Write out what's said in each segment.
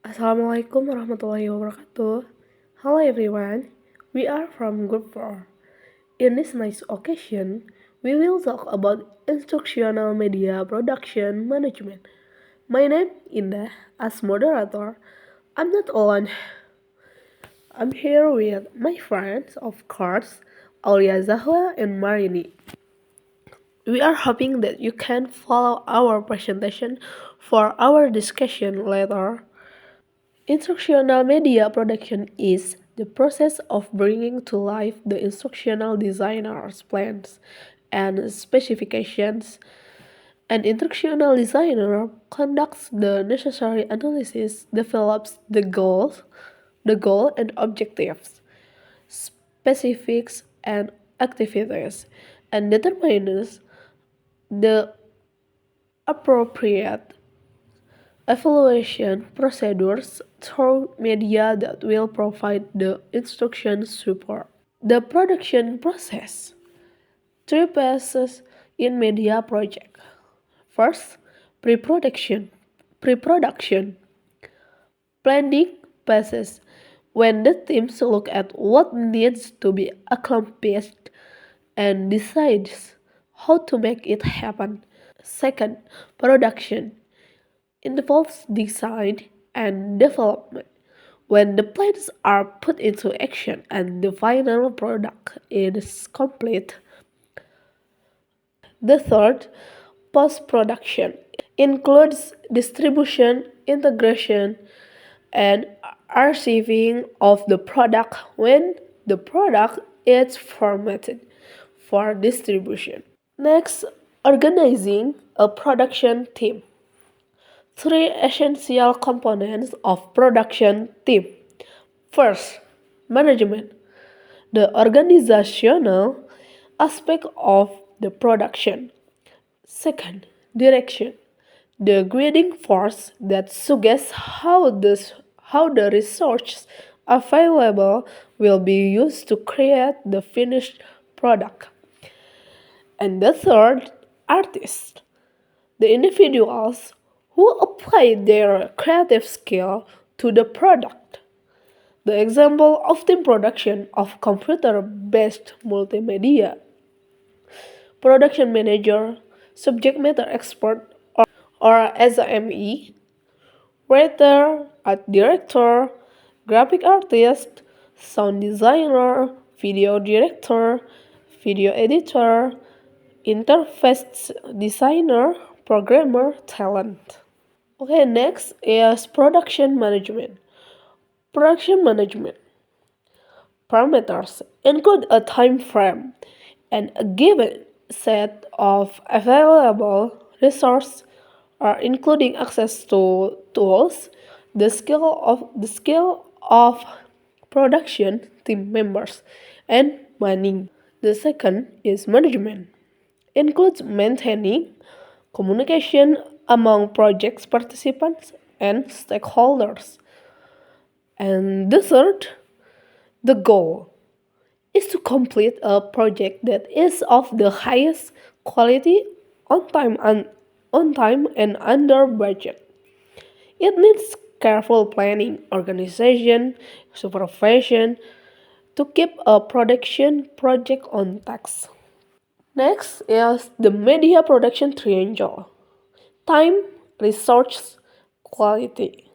Assalamualaikum warahmatullahi wabarakatuh. Hello everyone, we are from Group 4. In this nice occasion, we will talk about instructional media production management. My name is Indah. As moderator, I'm not alone. I'm here with my friends, of course, Aulia Zahwa and Marini. We are hoping that you can follow our presentation for our discussion later. Instructional media production is the process of bringing to life the instructional designer's plans and specifications. An instructional designer conducts the necessary analysis, develops the goal and objectives, specifics and activities, and determines the appropriate evaluation procedures through media that will provide the instruction support. The production process. Three phases in media project. First, pre-production. Pre-production. Planning phases. When the teams look at what needs to be accomplished and decides how to make it happen. Second, production involves design and development. When the plans are put into action and the final product is complete. The third, post production, includes distribution, integration, and archiving of the product when the product is formatted for distribution. Next, organizing a production team. Three essential components of production team. First, management, the organizational aspect of the production. Second, direction, the guiding force that suggests how the resources available will be used to create the finished product. And the third, artist, the individuals who apply their creative skill to the product. The example of team production of computer-based multimedia, production manager, subject matter expert, or SME, writer, art director, graphic artist, sound designer, video director, video editor, interface designer, programmer, talent. Okay, next is production management. Production management parameters include a time frame and a given set of available resources, including access to tools, the skill of production team members, and money. The second is management, includes maintaining communication among project participants and stakeholders. And the third, the goal is to complete a project that is of the highest quality on time and under budget. It needs careful planning, organization, supervision to keep a production project on task. Next is the media production triangle. Time, resource, quality.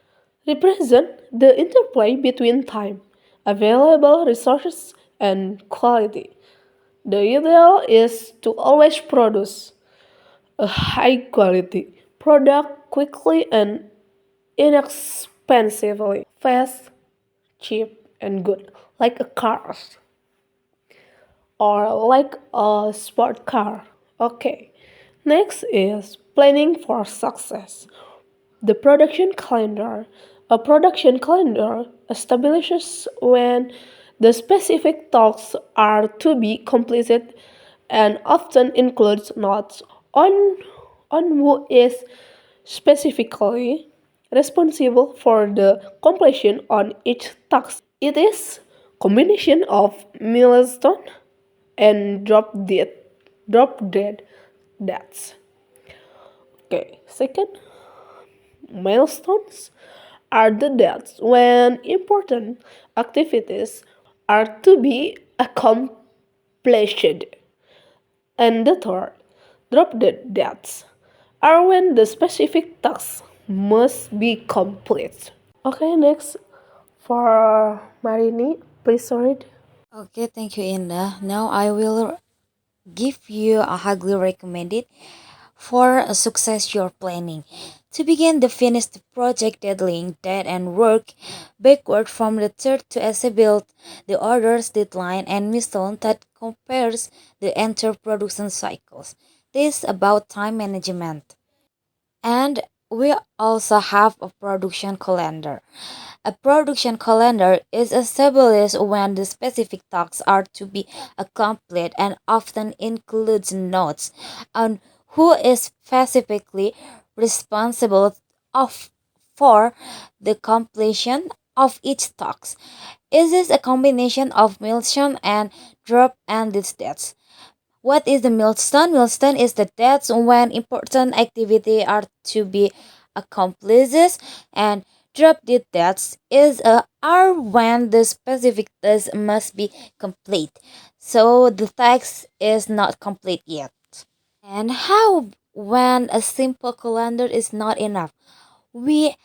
Represent the interplay between time, available resources, and quality. The ideal is to always produce a high quality product quickly and inexpensively, fast, cheap, and good, like a car or like a sport car. Okay. Next is planning for success. The production calendar. A production calendar establishes when the specific tasks are to be completed and often includes notes on who is specifically responsible for the completion on each task. It is combination of milestone and drop dead dates. Okay, second, milestones are the dates when important activities are to be accomplished. And the third, drop dead dates are when the specific task must be complete. Okay, next for Marini, please read. Okay, thank you, Indah. Now I will give you a highly recommended for a success you're planning. To begin, define the project deadline date and work backward from the third to exhibit the orders deadline and milestone that compares the entire production cycles. This is about time management. And we also have a production calendar. A production calendar is established when the specific tasks are to be accomplished and often includes notes on who is specifically responsible of for the completion of each task. Is this a combination of milestone and drop and dates? What is the milestone? Milestone is the dates when important activity are to be accomplished, and drop dead dates is are when the specific task must be complete. So the task is not complete yet. And how when a simple calendar is not enough? We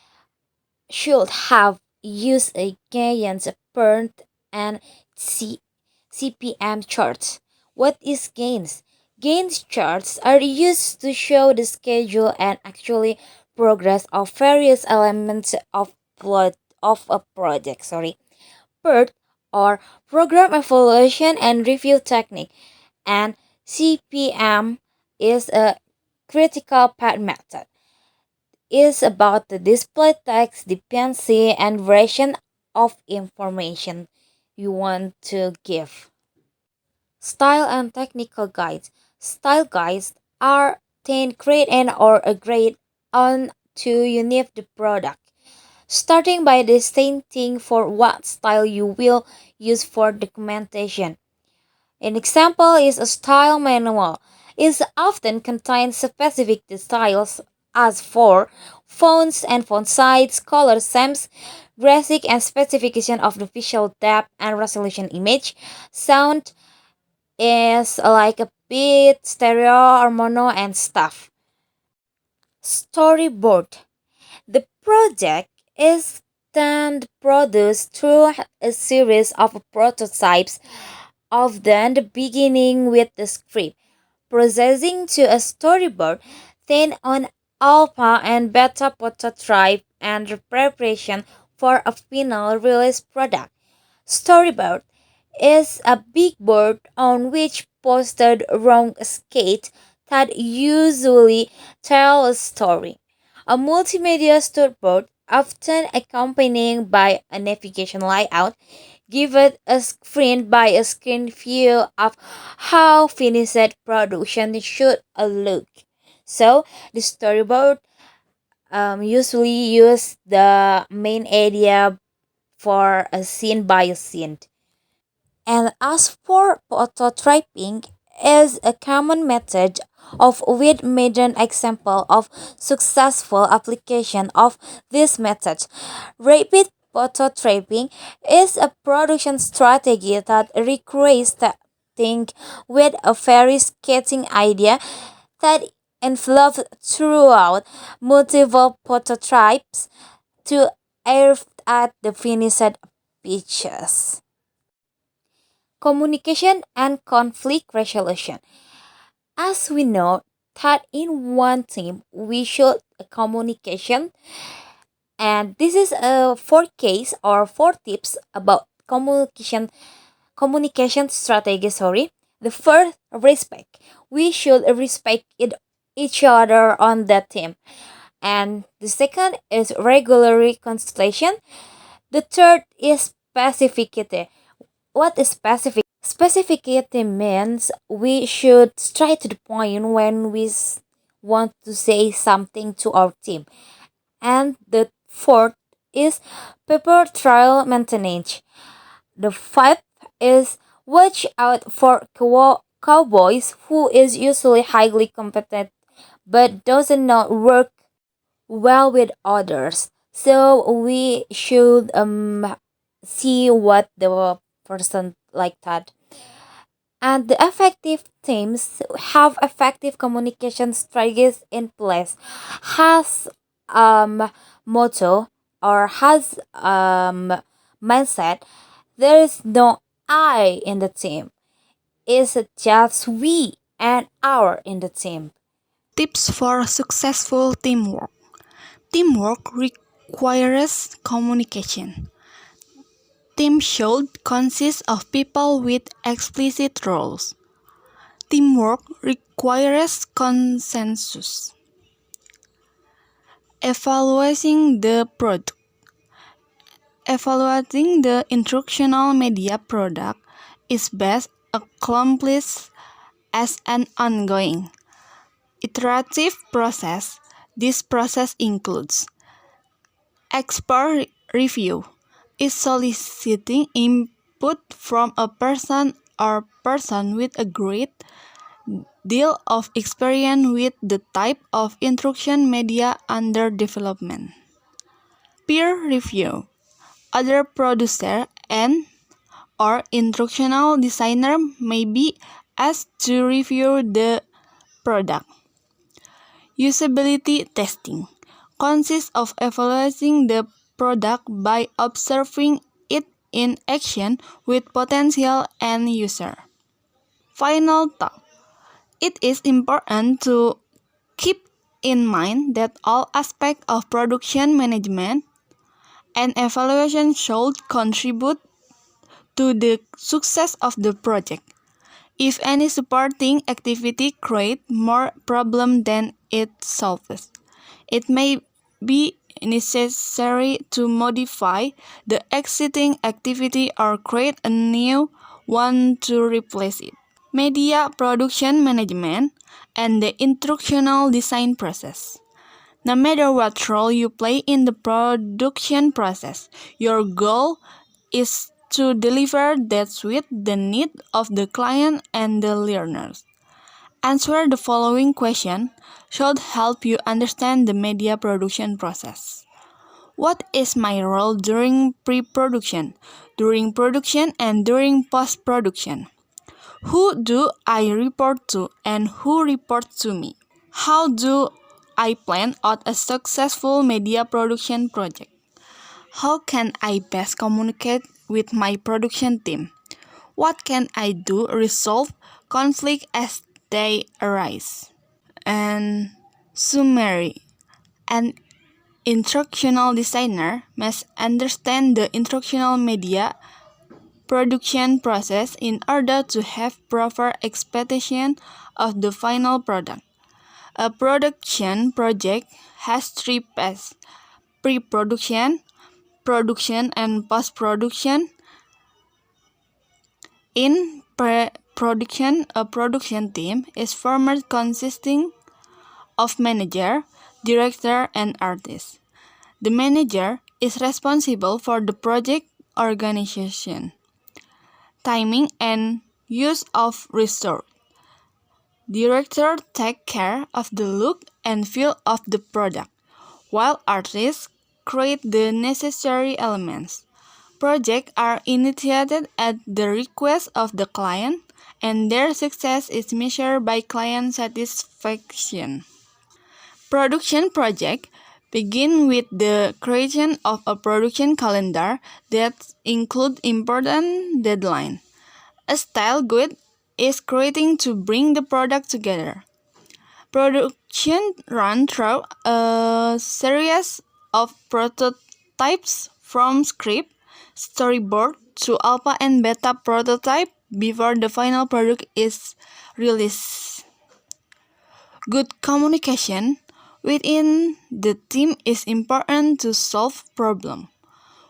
should have used a Gantt chart and CPM charts. What is Gantt? Gantt charts are used to show the schedule and actually progress of various elements of a project. PERT or program evaluation and review technique, and CPM is a critical path method is about the display text dependency and version of information you want to give. Style and technical guides. Style guides are 10 grade and or a grade on to unique the product, starting by distincting for what style you will use for documentation. An example is a style manual. It often contains specific styles as for fonts and font size, color schemes, graphic and specification of the visual depth and resolution image. Sound is like a beat, stereo, or mono and stuff. Storyboard. The project is then produced through a series of prototypes of then beginning with the script, processing to a storyboard, then on alpha and beta prototype and preparation for a final release product. Storyboard is a big board on which posted wrong skate that usually tell a story. A multimedia storyboard, often accompanied by a navigation layout, give it a screen by a screen view of how finished production should look. So the storyboard usually use the main idea for a scene by a scene. And as for prototyping is a common method of with modern example of successful application of this method. Rapid prototyping is a production strategy that requires starting with a very sketching idea that envelopes throughout multiple prototypes to arrive at the finished pictures. Communication and conflict resolution. As we know that in one team we should communication, and this is a four case or four tips about communication strategy. The first, respect. We should respect each other on the team. And the second is regular consultation. The third is specificity. What is specific? Specificity means we should straight to the point when we want to say something to our team. And the fourth is paper trail maintenance. The fifth is watch out for cowboys who is usually highly competent but does not work well with others. So we should see what the person like that. And the effective teams have effective communication strategies in place. Has motto or has mindset. There is no I in the team. It's just we and our in the team. Tips for successful teamwork. Teamwork requires communication. Team should consist of people with explicit roles. Teamwork requires consensus. Evaluating the product. Evaluating the instructional media product is best accomplished as an ongoing, iterative process. This process includes expert review, is soliciting input from a person or person with a great deal of experience with the type of instruction media under development. Peer review. Other producer and or instructional designer may be asked to review the product. Usability testing consists of evaluating the product by observing it in action with potential end user. Final thought. It is important to keep in mind that all aspects of production management and evaluation should contribute to the success of the project. If any supporting activity creates more problem than it solves, it may be necessary to modify the existing activity or create a new one to replace it. Media production management and the instructional design process. No matter what role you play in the production process, your goal is to deliver that suit the need of the client and the learners. Answer the following question should help you understand the media production process. What is my role during pre-production, during production, and during post-production? Who do I report to and who reports to me? How do I plan out a successful media production project? How can I best communicate with my production team? What can I do to resolve conflict as they arise? And summary. An instructional designer must understand the instructional media production process in order to have proper expectation of the final product. A production project has three phases: pre-production, production, and post-production. In production, a production team is formed consisting of manager, director, and artist. The manager is responsible for the project organization, timing, and use of resource. Director take care of the look and feel of the product, while artists create the necessary elements. Projects are initiated at the request of the client, and their success is measured by client satisfaction. Production projects begin with the creation of a production calendar that includes important deadlines. A style guide is created to bring the product together. Production runs through a series of prototypes from script, storyboard to alpha and beta prototype before the final product is released. Good communication within the team is important to solve problems.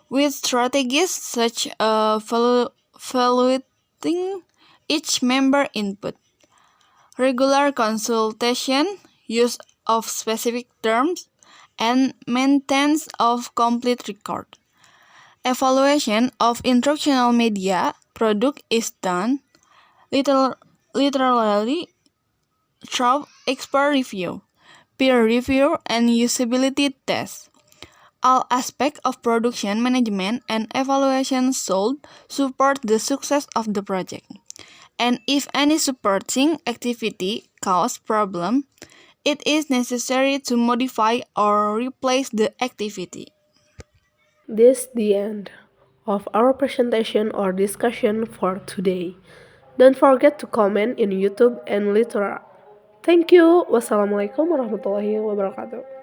With strategies such as evaluating each member input, regular consultation, use of specific terms, and maintenance of complete record. Evaluation of instructional media product is done literally through expert review, peer review, and usability tests. All aspects of production management and evaluation should support the success of the project. And if any supporting activity cause problem, it is necessary to modify or replace the activity. This the end of our presentation or discussion for today. Don't forget to comment in YouTube and Litera. Thank you. Wassalamualaikum warahmatullahi wabarakatuh.